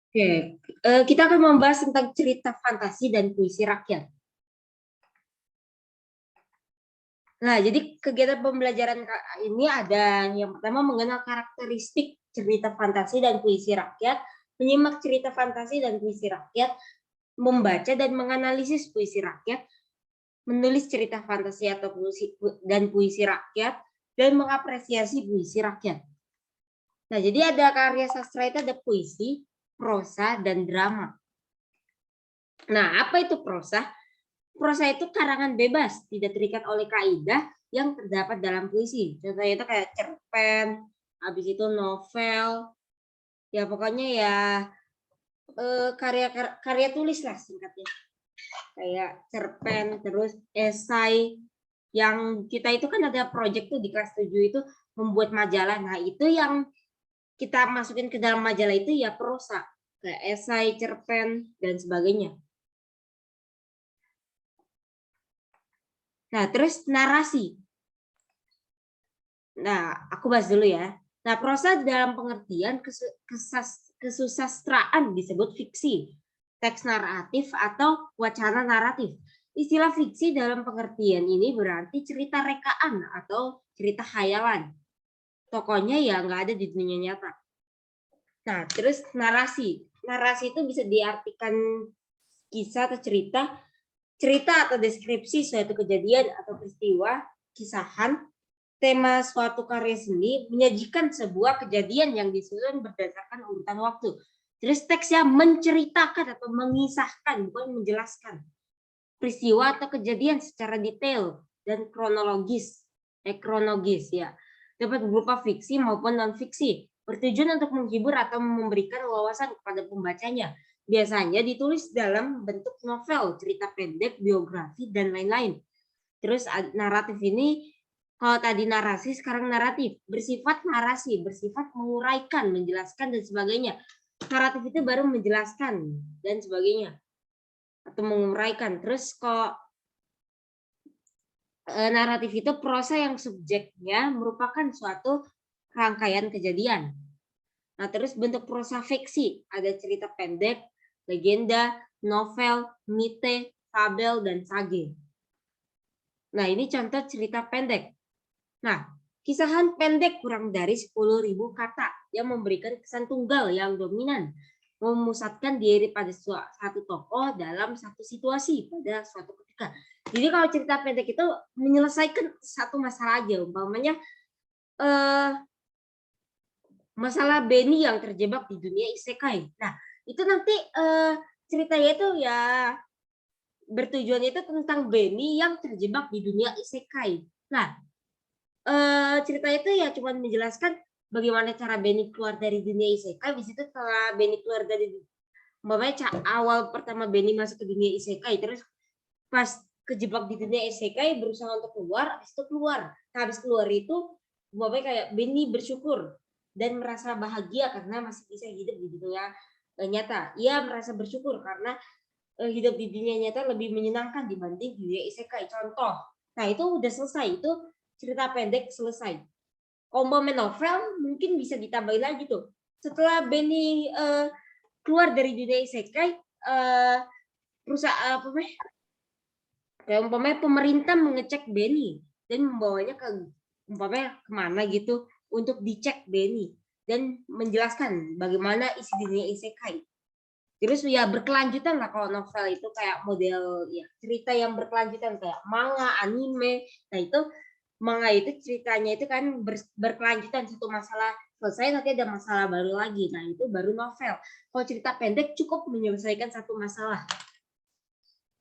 Oke, kita akan membahas tentang cerita fantasi dan puisi rakyat. Nah, jadi kegiatan pembelajaran ini ada yang pertama mengenal karakteristik cerita fantasi dan puisi rakyat, menyimak cerita fantasi dan puisi rakyat, membaca dan menganalisis puisi rakyat, menulis cerita fantasi atau puisi rakyat, dan mengapresiasi puisi rakyat. Nah, jadi ada karya sastra itu ada puisi, prosa, dan drama. Nah, apa itu prosa? Prosa itu karangan bebas, tidak terikat oleh kaidah yang terdapat dalam puisi. Contohnya itu kayak cerpen, habis itu novel, ya pokoknya ya karya tulis lah singkatnya. Kayak cerpen, terus esai, yang kita itu kan ada project tuh di kelas 7 itu membuat majalah. Nah, itu yang kita masukin ke dalam majalah itu ya prosa, kayak esai, cerpen, dan sebagainya. Nah, terus narasi. Nah, aku bahas dulu ya. Nah, prosa dalam pengertian kesusastraan disebut fiksi, teks naratif atau wacana naratif. Istilah fiksi dalam pengertian ini berarti cerita rekaan atau cerita khayalan. Tokohnya ya nggak ada di dunia nyata. Nah, terus narasi. Narasi itu bisa diartikan kisah atau cerita atau deskripsi suatu kejadian atau peristiwa, kisahan, tema suatu karya seni menyajikan sebuah kejadian yang disusun berdasarkan urutan waktu. Terus teksnya menceritakan atau mengisahkan, bukan menjelaskan peristiwa atau kejadian secara detail dan kronologis ya. Dapat berupa fiksi maupun non fiksi, bertujuan untuk menghibur atau memberikan wawasan kepada pembacanya. Biasanya ditulis dalam bentuk novel, cerita pendek, biografi, dan lain-lain. Terus naratif ini, kalau tadi narasi, sekarang naratif. Bersifat narasi, bersifat menguraikan, menjelaskan, dan sebagainya. Naratif itu baru menjelaskan, dan sebagainya. Atau menguraikan. Terus kalau naratif itu prosa yang subjeknya merupakan suatu rangkaian kejadian. Nah, terus bentuk prosa fiksi, ada cerita pendek, legenda, novel, mite, fabel, dan sage. Nah, ini contoh cerita pendek. Nah, kisahan pendek kurang dari 10.000 kata yang memberikan kesan tunggal yang dominan, memusatkan diri pada satu tokoh dalam satu situasi pada suatu ketika. Jadi kalau cerita pendek itu menyelesaikan satu masalah aja, umpamanya masalah Benny yang terjebak di dunia isekai. Nah, itu nanti ceritanya itu ya bertujuan itu tentang Benny yang terjebak di dunia isekai. Nah, ceritanya itu ya cuma menjelaskan bagaimana cara Benny keluar dari dunia isekai. Di situ setelah Benny keluar dari awal pertama Benny masuk ke dunia isekai, terus pas kejebak di dunia isekai berusaha untuk keluar, habis itu keluar. Nah, habis keluar itu kayak Benny bersyukur dan merasa bahagia karena masih bisa hidup di dunia nyata. Ia merasa bersyukur karena hidup di dunia nyata lebih menyenangkan dibanding dunia isekai. Contoh. Nah, itu udah selesai. Itu cerita pendek selesai. Komplement novel mungkin bisa ditambahin lagi tuh. Setelah Benny keluar dari dunia isekai, perusahaan pemerintah mengecek Benny dan membawanya ke kemana gitu untuk dicek Benny dan menjelaskan bagaimana isi dunia isekai. Terus ya berkelanjutan lah kalau novel itu kayak model ya cerita yang berkelanjutan kayak manga, anime. Nah, itu manga itu ceritanya itu kan berkelanjutan, satu masalah selesai nanti ada masalah baru lagi. Nah, itu baru novel. Kalau cerita pendek cukup menyelesaikan satu masalah.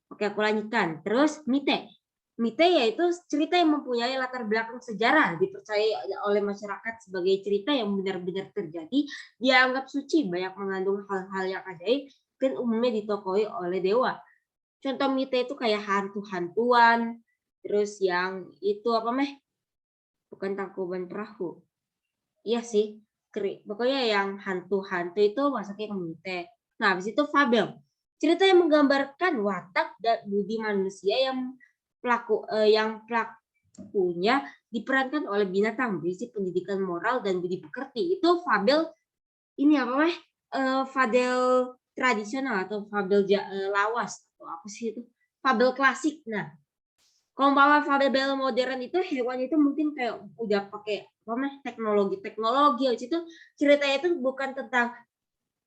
Oke, aku lanjutkan. Terus mite. Mite yaitu cerita yang mempunyai latar belakang sejarah, dipercaya oleh masyarakat sebagai cerita yang benar-benar terjadi, dianggap suci, banyak mengandung hal-hal yang ajaib, dan umumnya ditokohi oleh dewa. Contoh mite itu kayak hantu-hantuan, terus yang itu apa bukan Tangkuban Perahu. Iya sih, pokoknya yang hantu-hantu itu masuknya ke mite. Nah, habis itu fabel. Cerita yang menggambarkan watak dan budi manusia yang pelakunya diperankan oleh binatang berisi pendidikan moral dan budi pekerti. Itu fabel ini apa fabel tradisional atau fabel lawas atau apa sih itu? Fabel klasik. Nah, kalau umpama fabel modern itu hewan itu mungkin kayak udah pakai apa namanya teknologi. Habis itu ceritanya itu bukan tentang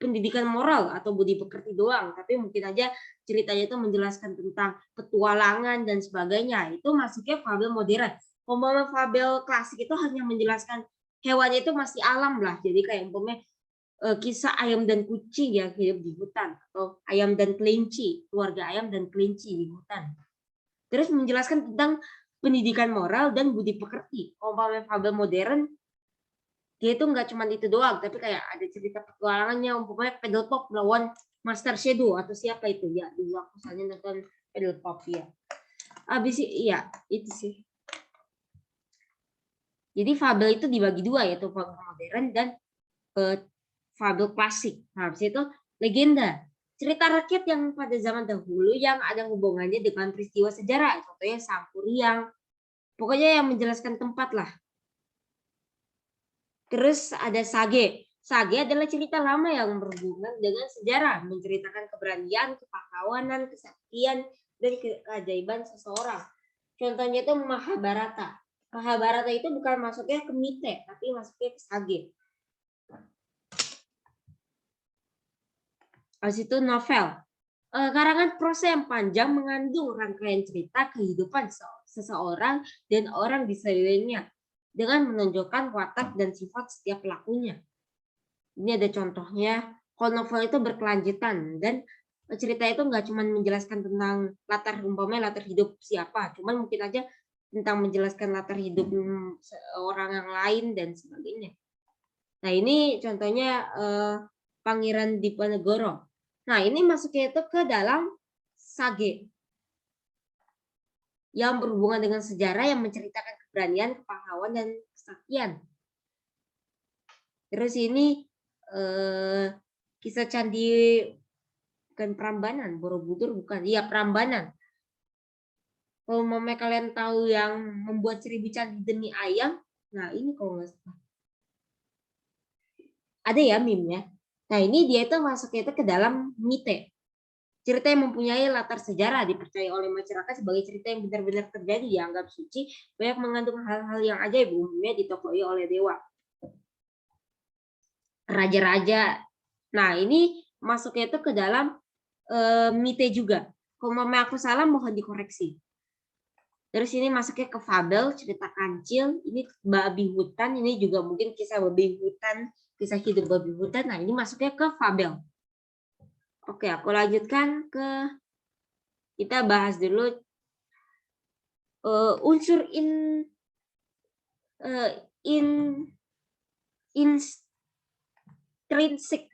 pendidikan moral atau budi pekerti doang, tapi mungkin aja ceritanya itu menjelaskan tentang petualangan dan sebagainya. Itu masuknya fabel modern. Umpama fabel klasik itu hanya menjelaskan hewannya itu masih alam lah. Jadi kayak umpamanya kisah ayam dan kucing yang hidup di hutan atau ayam dan kelinci, keluarga ayam dan kelinci di hutan. Terus menjelaskan tentang pendidikan moral dan budi pekerti. Umpamanya fabel modern dia itu nggak cuma itu doang, tapi kayak ada cerita petualangannya, umpamanya Paddle Pop melawan Master Shadow atau siapa itu ya, dulu aku soalnya nonton Paddle Pop ya. Abis iya itu sih. Jadi fabel itu dibagi dua, yaitu fabel modern dan fabel klasik. Nah, habis itu legenda, cerita rakyat yang pada zaman dahulu yang ada hubungannya dengan peristiwa sejarah, contohnya Sangkuriang, pokoknya yang menjelaskan tempat lah. Terus ada sage. Sage adalah cerita lama yang berhubungan dengan sejarah, menceritakan keberanian, kepahlawanan, kesaktian, dan keajaiban seseorang. Contohnya itu Mahabharata. Mahabharata itu bukan masuknya ke mite, tapi masuknya ke sage. Habis itu novel. Karangan prosa yang panjang mengandung rangkaian cerita kehidupan seseorang dan orang di sekelilingnya dengan menunjukkan watak dan sifat setiap pelakunya. Ini ada contohnya. Kalau novel itu berkelanjutan dan cerita itu nggak cuma menjelaskan tentang latar umpamanya latar hidup siapa, cuman mungkin aja tentang menjelaskan latar hidup orang yang lain dan sebagainya. Nah ini contohnya Pangeran Diponegoro. Nah ini masuknya itu ke dalam sage yang berhubungan dengan sejarah yang menceritakan keberanian, kepahlawanan dan kesaktian. Terus ini kisah candi bukan Prambanan, Borobudur bukan, iya Prambanan. Kalau mama kalian tahu yang membuat 1000 candi demi ayam, nah ini kalau nggak salah ada ya meme-nya. Nah ini dia itu masuknya itu ke dalam mite. Cerita yang mempunyai latar sejarah dipercaya oleh masyarakat sebagai cerita yang benar-benar terjadi dianggap suci, banyak mengandung hal-hal yang ajaib, umumnya ditokoi oleh dewa. Raja-raja. Nah ini masuknya itu ke dalam mite juga. Kalau mama aku salah mohon dikoreksi. Terus ini masuknya ke fabel, cerita kancil. Ini babi hutan, ini juga mungkin kisah babi hutan, kisah hidup babi hutan. Nah ini masuknya ke fabel. Oke, aku lanjutkan ke kita bahas dulu unsur intrinsik.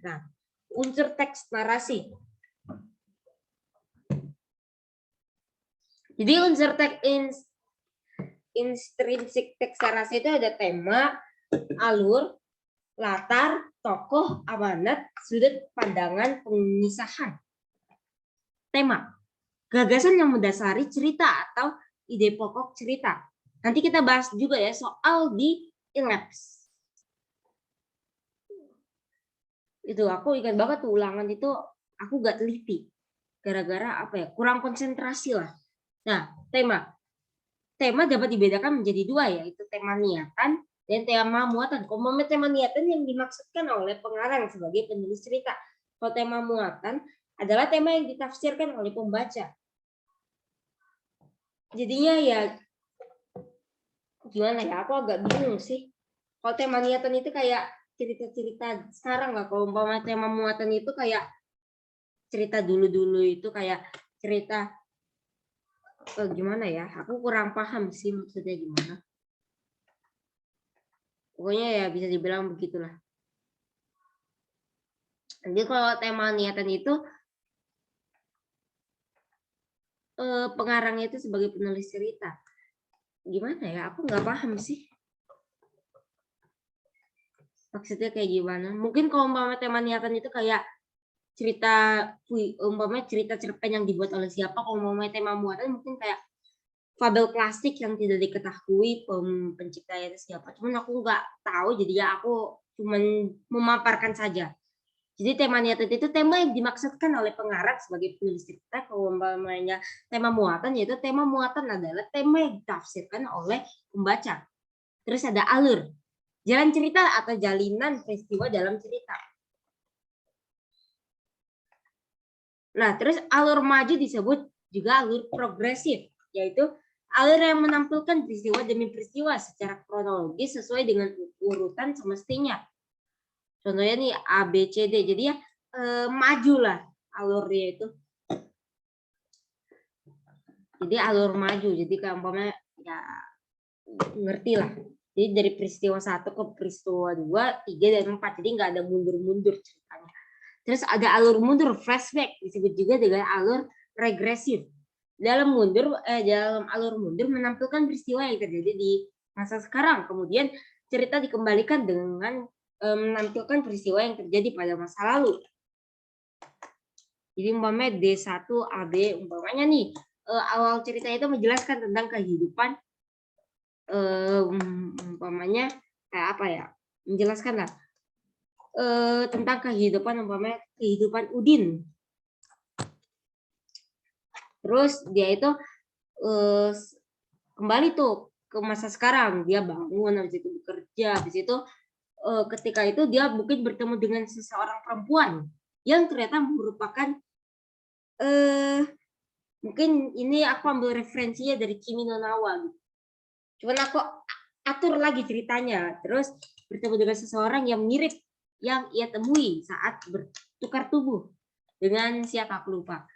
Nah, unsur teks narasi. Jadi unsur teks intrinsik teks narasi itu ada tema, alur, latar, tokoh, amanat, sudut pandangan, pengisahan. Tema, gagasan yang mendasari cerita atau ide pokok cerita. Nanti kita bahas juga ya soal di ILABS. Itu aku ingat banget tuh ulangan itu aku gak teliti. Gara-gara apa ya? Kurang konsentrasi lah. Nah, tema dapat dibedakan menjadi dua, yaitu tema niatan dan tema muatan. Kalau tema niatan yang dimaksudkan oleh pengarang sebagai penulis cerita. Kalau tema muatan adalah tema yang ditafsirkan oleh pembaca. Jadinya ya gimana ya? Aku agak bingung sih. Kalau tema niatan itu kayak cerita-cerita sekarang lah. Kalau umpama tema muatan itu kayak cerita dulu-dulu itu kayak cerita gimana ya? Aku kurang paham sih maksudnya gimana. Pokoknya ya bisa dibilang begitulah. Jadi kalau tema niatan itu pengarangnya itu sebagai penulis cerita. Gimana ya? Aku nggak paham sih. Maksudnya kayak gimana? Mungkin kalau umpama tema niatan itu kayak cerita umpamanya cerita cerpen yang dibuat oleh siapa, kalau umpamanya tema muatan mungkin kayak fabel klasik yang tidak diketahui penciptanya itu siapa. Cuman aku nggak tahu, jadi ya aku cuman memaparkan saja. Jadi tema niatan itu tema yang dimaksudkan oleh pengarang sebagai penulis cerita. Kalau umpamanya tema muatan, yaitu tema muatan adalah tema yang ditafsirkan oleh pembaca. Terus ada alur, jalan cerita atau jalinan peristiwa dalam cerita. Nah, terus alur maju disebut juga alur progresif, yaitu alur yang menampilkan peristiwa demi peristiwa secara kronologis sesuai dengan urutan semestinya. Contohnya nih A, B, C, D. Jadi ya majulah alurnya itu. Jadi alur maju. Jadi kalau umpamanya ya ngerti lah. Jadi dari peristiwa 1 ke peristiwa 2, 3, dan 4. Jadi nggak ada mundur-mundur ceritanya. Terus ada alur mundur, flashback, disebut juga dengan alur regresif. Dalam alur mundur menampilkan peristiwa yang terjadi di masa sekarang. Kemudian cerita dikembalikan dengan menampilkan peristiwa yang terjadi pada masa lalu. Jadi umpamanya D1 AB, umpamanya nih awal cerita itu menjelaskan tentang kehidupan, umpamanya kayak apa ya, menjelaskan lah tentang kehidupan, umpamanya kehidupan Udin. Terus dia itu kembali tuh ke masa sekarang, dia bangun, habis itu bekerja, habis itu ketika itu dia mungkin bertemu dengan seseorang perempuan yang ternyata merupakan mungkin ini aku ambil referensinya dari Kimi no Na wa. Cuman aku atur lagi ceritanya. Terus bertemu dengan seseorang yang mirip yang ia temui saat bertukar tubuh dengan siapa aku lupa.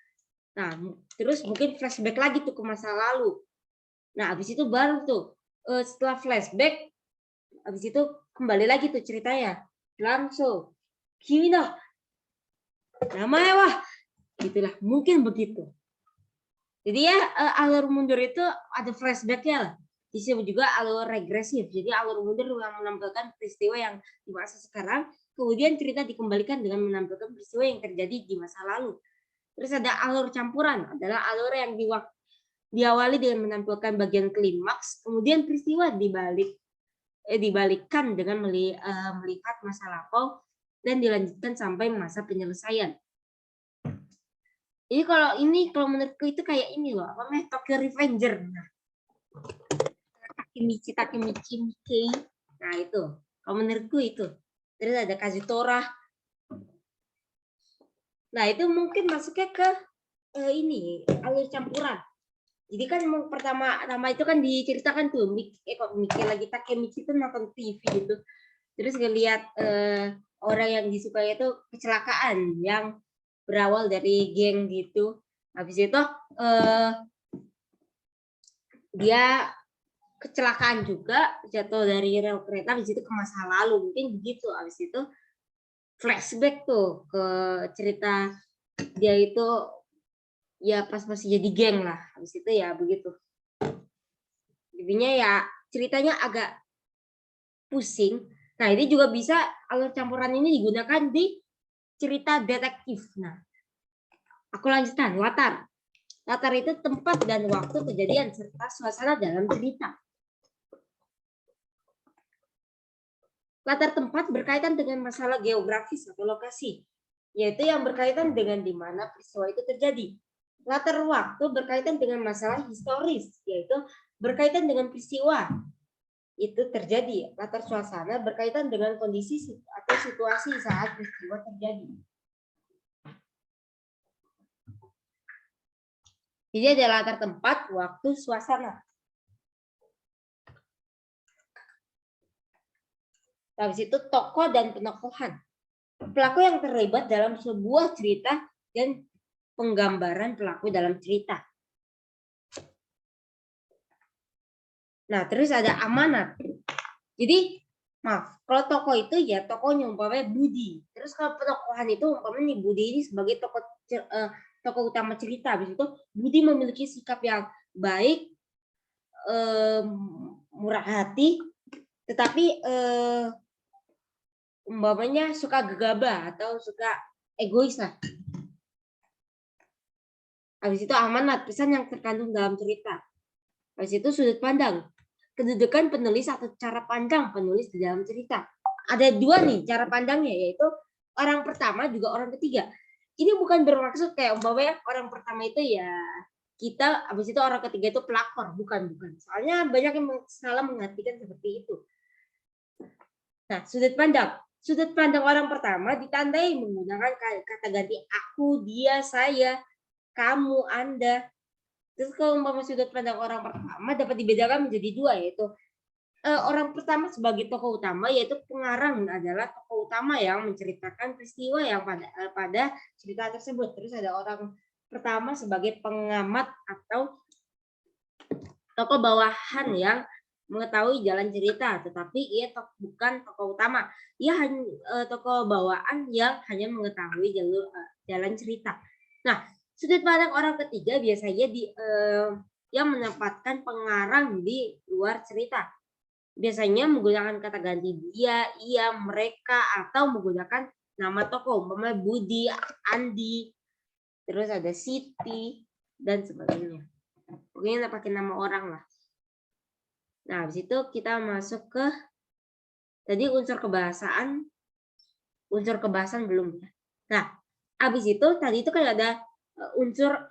Nah, terus mungkin flashback lagi tuh ke masa lalu. Nah, habis itu baru tuh setelah flashback, habis itu kembali lagi tuh ceritanya langsung Kimi no namanya wah gitulah, mungkin begitu. Jadi ya alur mundur itu ada flashbacknya lah, disebut juga alur regresif. Jadi alur mundur yang menampilkan peristiwa yang di masa sekarang, kemudian cerita dikembalikan dengan menampilkan peristiwa yang terjadi di masa lalu. Terus ada alur campuran, adalah alur yang diawali dengan menampilkan bagian klimaks, kemudian peristiwa dibalikkan dengan melihat masa lampau dan dilanjutkan sampai masa penyelesaian. Jadi kalau menurutku itu kayak ini loh, apa namanya, Tokyo Revenger. Nah, Takemichi Miike. Nah itu, kalau menurutku itu. Terus ada Kazutora. Nah itu mungkin masuknya ke ini alur campuran. Jadi kan pertama itu kan diceritakan tuh, kok mikir lagi Takemichi itu nonton TV gitu. Terus ngelihat orang yang disukai itu kecelakaan yang berawal dari geng gitu. Habis itu dia kecelakaan juga, jatuh dari rel kereta, habis itu ke masa lalu, mungkin begitu. Habis itu flashback tuh ke cerita dia itu ya pas masih jadi geng lah, habis itu ya begitu. Jadinya ya ceritanya agak pusing. Nah ini juga bisa alur campuran ini digunakan di cerita detektif. Nah aku lanjutkan, latar. Latar itu tempat dan waktu kejadian serta suasana dalam cerita. Latar tempat berkaitan dengan masalah geografis atau lokasi, yaitu yang berkaitan dengan di mana peristiwa itu terjadi. Latar waktu berkaitan dengan masalah historis, yaitu berkaitan dengan peristiwa itu terjadi. Latar suasana berkaitan dengan kondisi atau situasi saat peristiwa terjadi. Jadi ada latar tempat, waktu, suasana. Habis itu tokoh dan penokohan. Pelaku yang terlibat dalam sebuah cerita dan penggambaran pelaku dalam cerita. Nah, terus ada amanat. Jadi, maaf, kalau tokoh itu ya tokohnya umpamanya Budi. Terus kalau penokohan itu umpamanya Budi ini sebagai tokoh utama cerita. Habis itu Budi memiliki sikap yang baik, murah hati, tetapi umpamanya suka gegabah atau suka egois lah. Habis itu amanat, pesan yang terkandung dalam cerita. Habis itu sudut pandang, kedudukan penulis atau cara pandang penulis di dalam cerita. Ada dua nih cara pandangnya, yaitu orang pertama juga orang ketiga. Ini bukan bermaksud kayak umpamanya orang pertama itu ya kita, habis itu orang ketiga itu pelakor, bukan. Soalnya banyak yang salah mengartikan seperti itu. Nah, sudut pandang orang pertama ditandai menggunakan kata ganti aku, dia, saya, kamu, Anda. Terus kalau umpama sudut pandang orang pertama dapat dibedakan menjadi dua, yaitu orang pertama sebagai tokoh utama, yaitu pengarang adalah tokoh utama yang menceritakan peristiwa yang pada cerita tersebut. Terus ada orang pertama sebagai pengamat atau tokoh bawahan yang mengetahui jalan cerita, tetapi ia bukan tokoh utama. Ia hanya tokoh bawaan yang hanya mengetahui jalan cerita. Nah, sudut pandang orang ketiga biasanya yang menempatkan pengarang di luar cerita. Biasanya menggunakan kata ganti dia, ia, mereka, atau menggunakan nama tokoh, umpamanya Budi, Andi, terus ada Siti, dan sebagainya. Pokoknya pakai nama orang lah. Nah, habis itu kita masuk ke tadi unsur kebahasaan belum ya. Nah, habis itu tadi itu kan ada unsur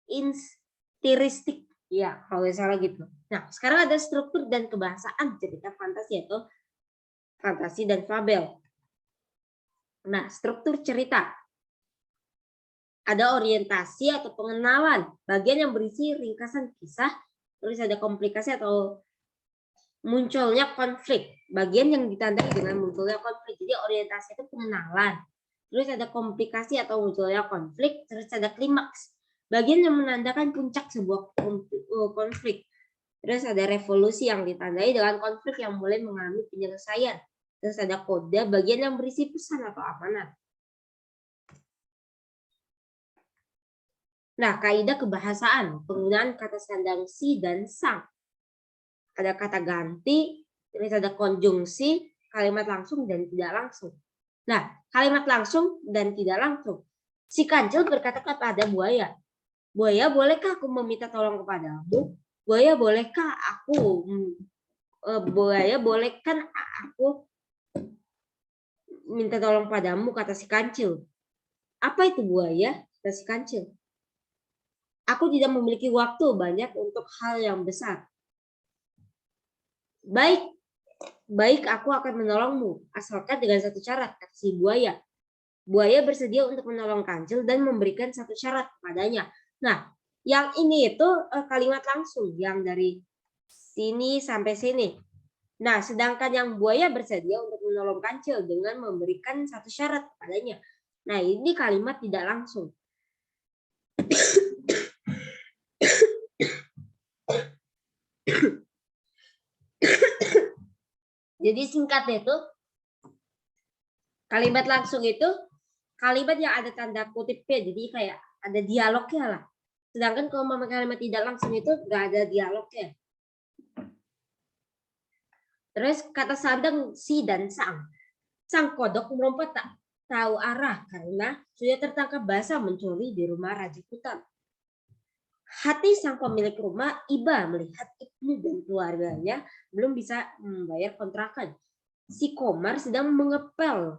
instiristik. Ya, kalau salah gitu. Nah, sekarang ada struktur dan kebahasaan cerita fantasi atau fantasi dan fabel. Nah, struktur cerita. Ada orientasi atau pengenalan, bagian yang berisi ringkasan kisah, terus ada komplikasi atau munculnya konflik, bagian yang ditandai dengan munculnya konflik. Jadi orientasi itu pengenalan, terus ada komplikasi atau munculnya konflik, terus ada klimaks, bagian yang menandakan puncak sebuah konflik. Terus ada revolusi yang ditandai dengan konflik yang mulai mengalami penyelesaian. Terus ada kode, bagian yang berisi pesan atau amanat. Nah, kaidah kebahasaan, penggunaan kata sandang si dan sang. Ada kata ganti, terus ada konjungsi, kalimat langsung dan tidak langsung. Nah, kalimat langsung dan tidak langsung. Si kancil berkata kepada buaya, buaya, bolehkah aku meminta tolong kepadamu? Buaya, bolehkah aku bolehkan aku minta tolong padamu, kata si kancil. Apa itu buaya? Kata si kancil. Aku tidak memiliki waktu banyak untuk hal yang besar. Baik, aku akan menolongmu, asalkan dengan satu syarat, kata si buaya. Buaya bersedia untuk menolong kancil dan memberikan satu syarat kepadanya. Nah, yang ini itu kalimat langsung, yang dari sini sampai sini. Nah, sedangkan yang buaya bersedia untuk menolong kancil dengan memberikan satu syarat kepadanya. Nah, ini kalimat tidak langsung. Jadi singkatnya itu, kalimat langsung itu kalimat yang ada tanda kutipnya, jadi kayak ada dialognya lah. Sedangkan kalau kalimat tidak langsung itu nggak ada dialognya. Terus kata sandang si dan sang. Sang kodok merompat tak tahu arah karena sudah tertangkap basah mencuri di rumah Rajukutan. Hati sang pemilik rumah iba melihat Ibnu dan keluarganya belum bisa membayar kontrakan. Si Komar sedang mengepel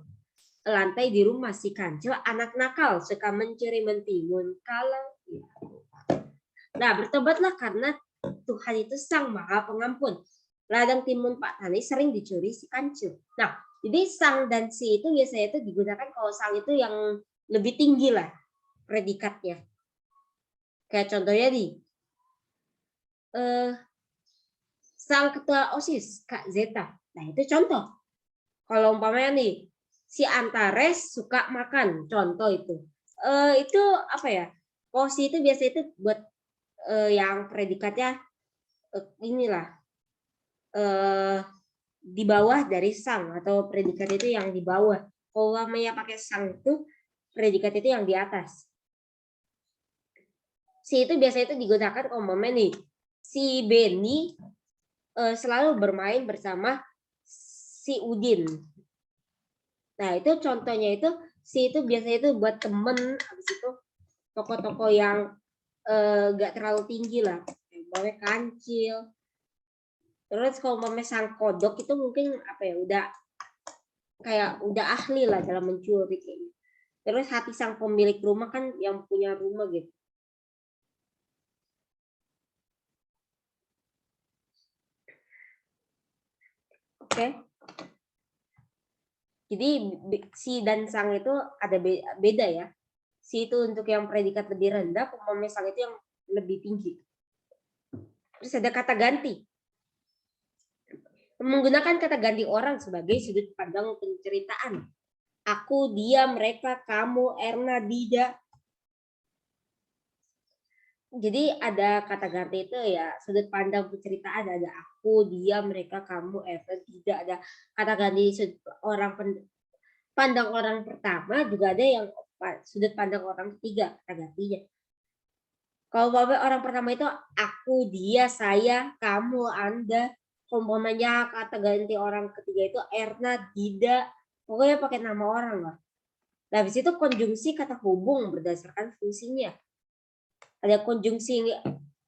lantai di rumah. Si Kancil anak nakal, suka mencuri mentimun kalau. Nah, bertobatlah karena Tuhan itu sang maha pengampun. Ladang timun Pak Tani sering dicuri si Kancil. Nah, jadi sang dan si itu biasanya itu digunakan kalau sang itu yang lebih tinggi lah predikatnya. Kayak contohnya di sang ketua OSIS, Kak Zeta. Nah, itu contoh. Kalau umpamanya nih, si Antares suka makan, contoh itu. Itu apa ya? Posisi itu biasanya itu buat yang predikatnya inilah di bawah dari sang, atau predikat itu yang di bawah. Kalau umpamanya pakai sang itu predikat itu yang di atas. Si itu biasanya itu digunakan kalau umpamanya nih, si Benny selalu bermain bersama si Udin. Nah, itu contohnya itu si itu biasanya itu buat temen, habis itu toko-toko yang gak terlalu tinggi lah, boleh Kancil. Terus kalau sang kodok itu mungkin apa ya, udah kayak udah ahli lah dalam mencuri kayaknya. Terus hati sang pemilik rumah kan yang punya rumah gitu. Oke. Jadi si dan sang itu ada beda ya. Si itu untuk yang predikat lebih rendah, umpamanya sang itu yang lebih tinggi. Terus ada kata ganti. Menggunakan kata ganti orang sebagai sudut pandang penceritaan. Aku, dia, mereka, kamu, Erna, Dida. Jadi ada kata ganti itu ya sudut pandang penceritaan, ada aku, dia, mereka, kamu, Erna, Dida. Ada kata ganti sudut pandang orang pertama, juga ada yang sudut pandang orang ketiga, kata gantinya. Kalau orang pertama itu aku, dia, saya, kamu, Anda. Umpamanya kata ganti orang ketiga itu Erna, Dida. Pokoknya pakai nama orang lah. Nah, habis itu konjungsi kata hubung berdasarkan fungsinya. Ada konjungsi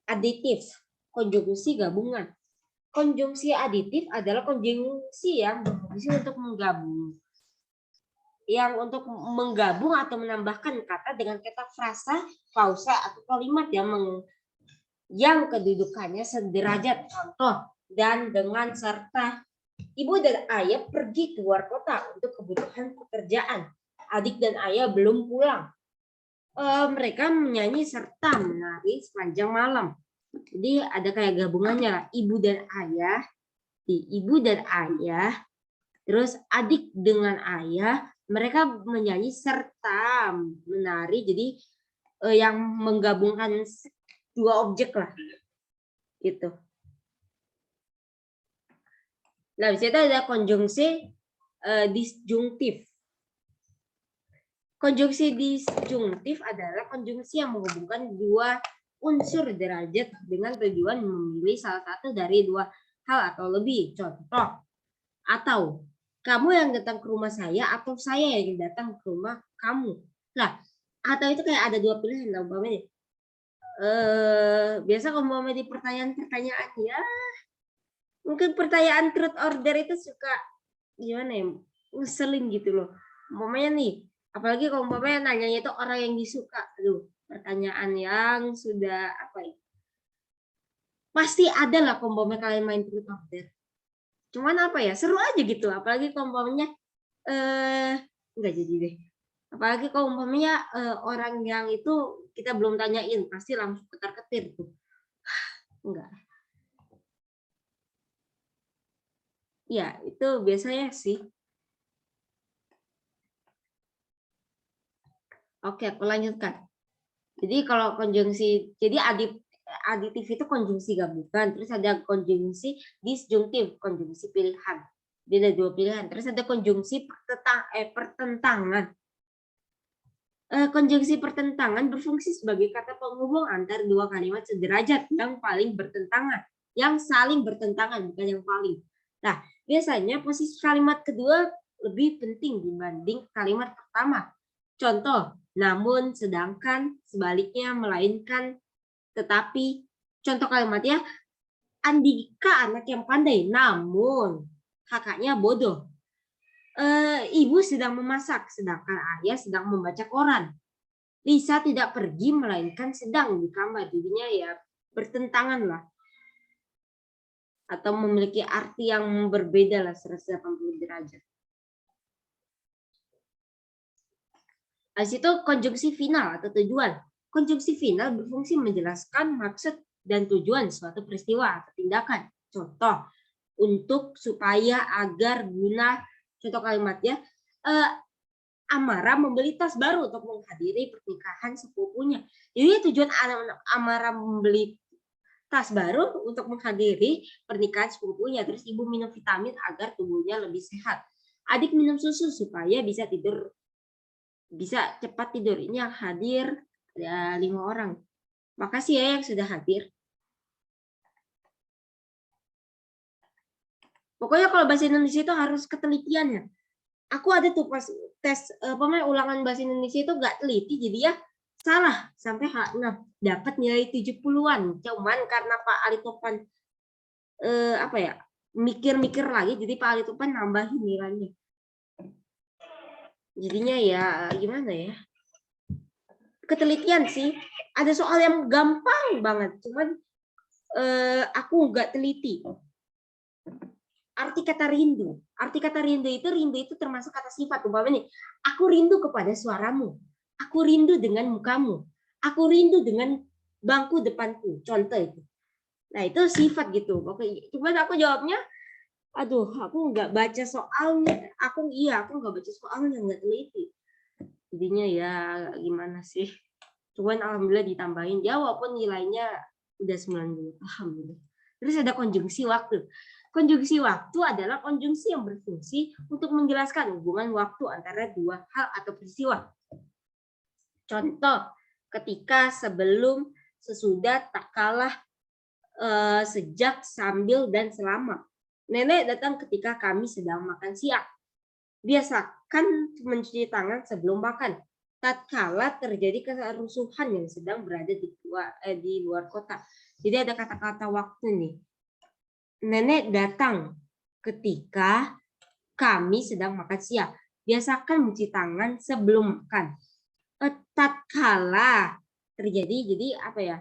aditif, konjungsi gabungan. Konjungsi aditif adalah konjungsi yang berfungsi untuk menggabung. Yang untuk menggabung atau menambahkan kata dengan kata frasa, klausa, atau kalimat yang kedudukannya sederajat. Contoh, dan dengan serta. Ibu dan ayah pergi keluar kota untuk kebutuhan pekerjaan. Adik dan ayah belum pulang. Mereka menyanyi serta menari sepanjang malam. Jadi ada kayak gabungannya, ibu dan ayah, ibu dan ayah, terus adik dengan ayah, mereka menyanyi serta menari. Jadi yang menggabungkan dua objek lah, gitu. Nah, di situ ada konjungsi disjungtif. Konjungsi disjungtif adalah konjungsi yang menghubungkan dua unsur derajat dengan tujuan memilih salah satu dari dua hal atau lebih. Contoh, atau kamu yang datang ke rumah saya atau saya yang datang ke rumah kamu. Nah, atau itu kayak ada dua pilihan lah umpamanya. Biasa kalau mau di pertanyaan-pertanyaan ya, mungkin pertanyaan truth order itu suka gimana ya, ngeselin gitu loh. Umpamanya nih, apalagi kalau umpamanya nanyanya itu orang yang disuka. Aduh, pertanyaan yang sudah apa ya? Pasti ada lah kalau umpamanya kalian main truth order. Cuman apa ya, seru aja gitu. Apalagi kalau umpamanya enggak jadi deh. Apalagi kalau umpamanya orang yang itu kita belum tanyain, pasti langsung ketar-ketir tuh. Enggak. Ya, itu biasanya sih. Oke, aku lanjutkan. Jadi kalau konjungsi, jadi aditif itu konjungsi gabungan, terus ada konjungsi disjungtif, konjungsi pilihan. Jadi ada dua pilihan. Terus ada konjungsi pertentangan. Konjungsi pertentangan berfungsi sebagai kata penghubung antar dua kalimat sederajat yang paling bertentangan, yang saling bertentangan, bukan yang paling. Nah, biasanya posisi kalimat kedua lebih penting dibanding kalimat pertama. Contoh, namun, sedangkan, sebaliknya, melainkan, tetapi. Contoh kalimatnya, Andika anak yang pandai, namun kakaknya bodoh. Ibu sedang memasak, sedangkan ayah sedang membaca koran. Lisa tidak pergi, melainkan sedang di kamar. Jadinya ya bertentangan lah. Atau memiliki arti yang berbeda lah 180 derajat. Habis itu konjungsi final atau tujuan. Konjungsi final berfungsi menjelaskan maksud dan tujuan suatu peristiwa atau tindakan. Contoh, untuk, supaya, agar, guna. Contoh kalimatnya, Amara membeli tas baru untuk menghadiri pernikahan sepupunya. Jadi tujuan Amara membeli tas baru untuk menghadiri pernikahan sepupunya. Terus ibu minum vitamin agar tubuhnya lebih sehat. Adik minum susu supaya bisa tidur, bisa cepat tidur. Ini yang hadir ada 5 orang. Makasih ya yang sudah hadir. Pokoknya kalau bahasa Indonesia itu harus ketelitiannya. Aku ada tuh pas tes ulangan bahasa Indonesia itu nggak teliti, jadi ya salah sampai H6, dapat nilai 70-an. Cuman karena Pak Ali Topan apa ya, mikir-mikir lagi, jadi Pak Ali Topan nambahin nilainya. Jadinya ya gimana ya? Ketelitian sih. Ada soal yang gampang banget, cuman aku nggak teliti. Arti kata rindu. Arti kata rindu itu termasuk kata sifat. Umpamanya nih, aku rindu kepada suaramu. Aku rindu dengan mukamu. Aku rindu dengan bangku depanku. Contoh itu. Nah, itu sifat gitu. Oke, cuman aku jawabnya, aduh, aku nggak baca soalnya. Aku nggak baca soalnya, nggak teliti. Jadinya ya gimana sih? Cuman alhamdulillah ditambahin. Ya walaupun nilainya udah 90. Alhamdulillah. Terus ada konjungsi waktu. Konjungsi waktu adalah konjungsi yang berfungsi untuk menjelaskan hubungan waktu antara dua hal atau peristiwa. Contoh, ketika, sebelum, sesudah, tak kalah, sejak, sambil, dan selama. Nenek datang ketika kami sedang makan siang. Biasakan mencuci tangan sebelum makan. Tatkala terjadi kerusuhan yang sedang berada di luar kota. Jadi ada kata-kata waktu nih. Nenek datang ketika kami sedang makan siang. Biasakan mencuci tangan sebelum makan. Tatkala terjadi, jadi apa ya?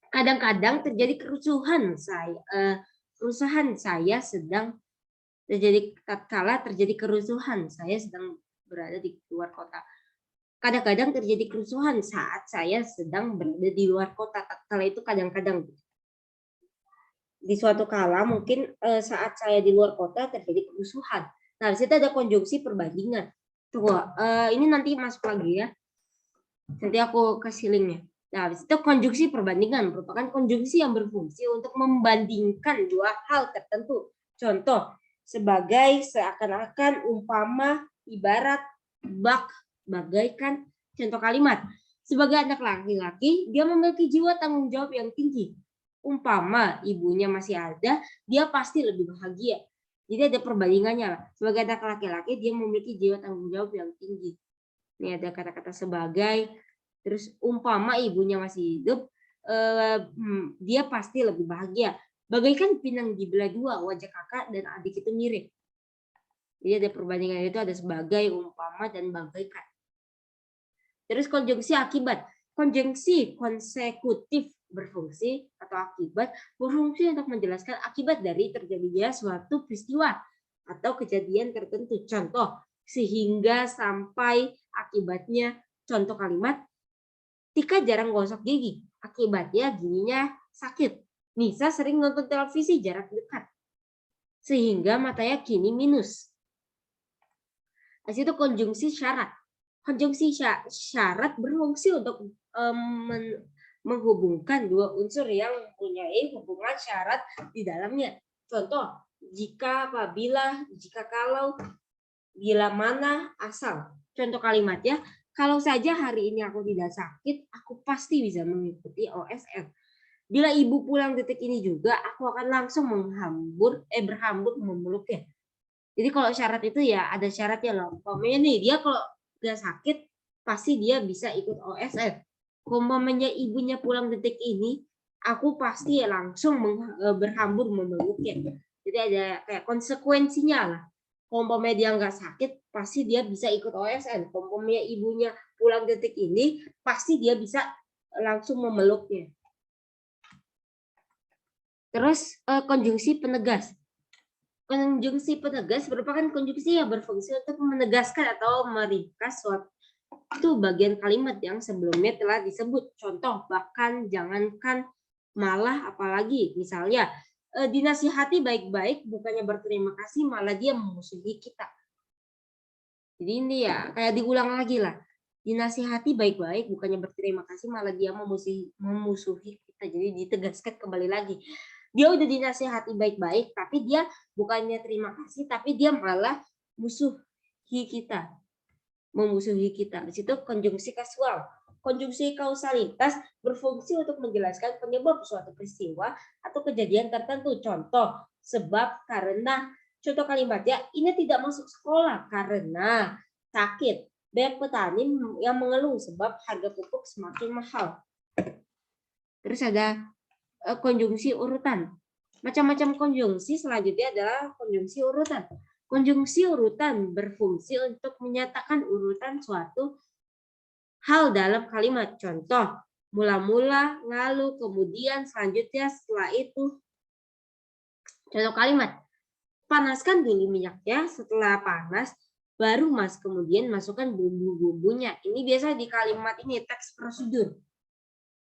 Kadang-kadang terjadi kerusuhan saya sedang terjadi tatkala terjadi kerusuhan saya sedang berada di luar kota. Kadang-kadang terjadi kerusuhan saat saya sedang berada di luar kota. Tatkala itu kadang-kadang. Di suatu kala mungkin saat saya di luar kota terjadi kerusuhan. Nah, di situ ada konjungsi perbandingan. Tunggu, ini nanti masuk lagi ya. Nanti aku kasih linknya. Nah, di situ konjungsi perbandingan merupakan konjungsi yang berfungsi untuk membandingkan dua hal tertentu. Contoh, sebagai, seakan-akan, umpama, ibarat, bak, bagaikan. Contoh kalimat, sebagai anak laki-laki, dia memiliki jiwa tanggung jawab yang tinggi. Umpama ibunya masih ada, dia pasti lebih bahagia. Jadi ada perbandingannya. Sebagai anak laki-laki, dia memiliki jiwa tanggung jawab yang tinggi. Ini ada kata-kata sebagai, terus umpama ibunya masih hidup, dia pasti lebih bahagia. Bagaikan pinang dibelah dua, wajah kakak dan adik itu mirip. Jadi ada perbandingan itu, ada sebagai, umpama, dan bagaikan. Terus konjungsi akibat. Konjungsi konsekutif berfungsi atau akibat berfungsi untuk menjelaskan akibat dari terjadinya suatu peristiwa atau kejadian tertentu. Contoh, sehingga, sampai, akibatnya. Contoh kalimat, Tika jarang gosok gigi. Akibatnya giginya sakit. Nisa sering nonton televisi jarak dekat. Sehingga matanya kini minus. Di situ konjungsi syarat. Konjungsi syarat berfungsi untuk menghubungkan dua unsur yang mempunyai hubungan syarat di dalamnya. Contoh, jika, apabila, jika, kalau, bila, mana, asal. Contoh kalimatnya, kalau saja hari ini aku tidak sakit, aku pasti bisa mengikuti OSN. Bila ibu pulang detik ini juga, aku akan langsung berhambur memeluknya. Jadi kalau syarat itu ya ada syaratnya loh. Umpamanya nih, dia kalau nggak sakit, pasti dia bisa ikut OSN. Umpamanya ibunya pulang detik ini, aku pasti langsung berhambur memeluknya. Jadi ada kayak konsekuensinya lah. Umpamanya dia nggak sakit, pasti dia bisa ikut OSN. Umpamanya ibunya pulang detik ini, pasti dia bisa langsung memeluknya. Terus konjungsi penegas. Konjungsi penegas merupakan konjungsi yang berfungsi untuk menegaskan atau meringkas suatu bagian kalimat yang sebelumnya telah disebut. Contoh, bahkan, jangankan, malah, apalagi. Misalnya, dinasihati baik-baik, bukannya berterima kasih, malah dia memusuhi kita. Jadi ini ya, kayak diulang lagi lah. Dinasihati baik-baik, bukannya berterima kasih, malah dia memusuhi kita. Jadi ditegaskan kembali lagi. Dia udah dinasihati baik-baik, tapi dia bukannya terima kasih, tapi dia malah musuhi kita. Memusuhi kita. Di situ konjungsi kasual. Konjungsi kausalitas berfungsi untuk menjelaskan penyebab suatu peristiwa atau kejadian tertentu. Contoh, sebab, karena. Contoh kalimatnya, ini tidak masuk sekolah karena sakit. Banyak petani yang mengeluh sebab harga pupuk semakin mahal. Terus ada konjungsi urutan. Macam-macam konjungsi selanjutnya adalah konjungsi urutan. Konjungsi urutan berfungsi untuk menyatakan urutan suatu hal dalam kalimat. Contoh, mula-mula, lalu, kemudian, selanjutnya, setelah itu. Contoh kalimat, panaskan dulu minyaknya, setelah panas, baru kemudian masukkan bumbu-bumbunya. Ini biasa di kalimat ini, teks prosedur.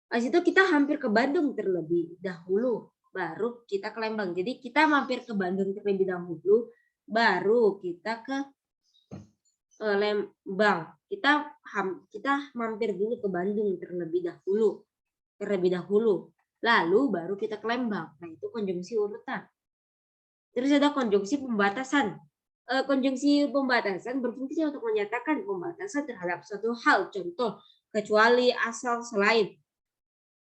Habis itu kita hampir ke Bandung terlebih dahulu, baru kita ke Lembang. Jadi kita mampir ke Bandung terlebih dahulu, baru kita ke Lembang. Kita mampir dulu ke Bandung terlebih dahulu, lalu baru kita ke Lembang. Nah, itu konjungsi urutan. Terus ada konjungsi pembatasan. Konjungsi pembatasan berfungsi untuk menyatakan pembatasan terhadap suatu hal. Contoh, kecuali, asal, selain.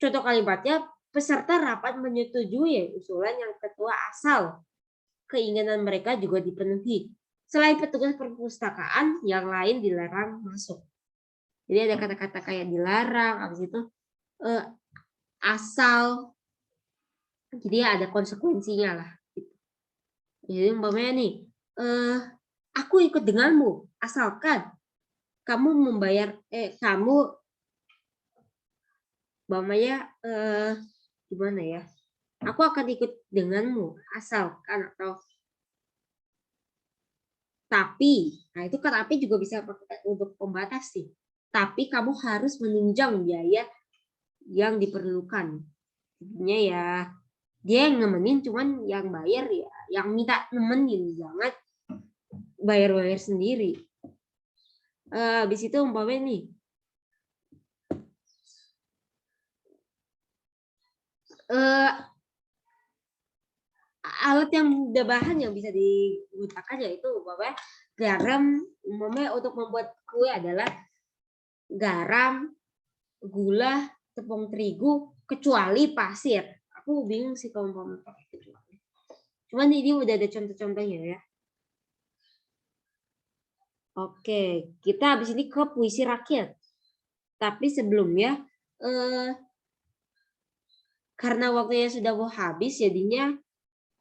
Contoh kalimatnya, peserta rapat menyetujui usulan yang ketua asal. Keinginan mereka juga dipenuhi. Selain petugas perpustakaan, yang lain dilarang masuk. Jadi ada kata-kata kayak dilarang, habis itu asal. Jadi ada konsekuensinya lah. Jadi umpamanya nih, aku ikut denganmu, asalkan kamu membayar, umpamanya gimana ya? Aku akan ikut denganmu, asalkan atau tapi. Nah, itu kan tapi juga bisa untuk pembatas sih. Tapi kamu harus menunjang biaya yang diperlukan. Intinya ya, dia yang nemenin, cuman yang bayar ya, yang minta nemenin, jangan bayar-bayar sendiri. Habis itu umpamanya nih, alat yang bahan yang bisa digunakan yaitu umpamanya garam. Umpamanya untuk membuat kue adalah garam, gula, tepung terigu, kecuali pasir. Aku bingung sih kalau umpamanya pakai kecuali. Cuman ini udah ada contoh-contohnya ya. Oke, kita habis ini ke puisi rakyat. Tapi sebelumnya, karena waktunya sudah mau habis, jadinya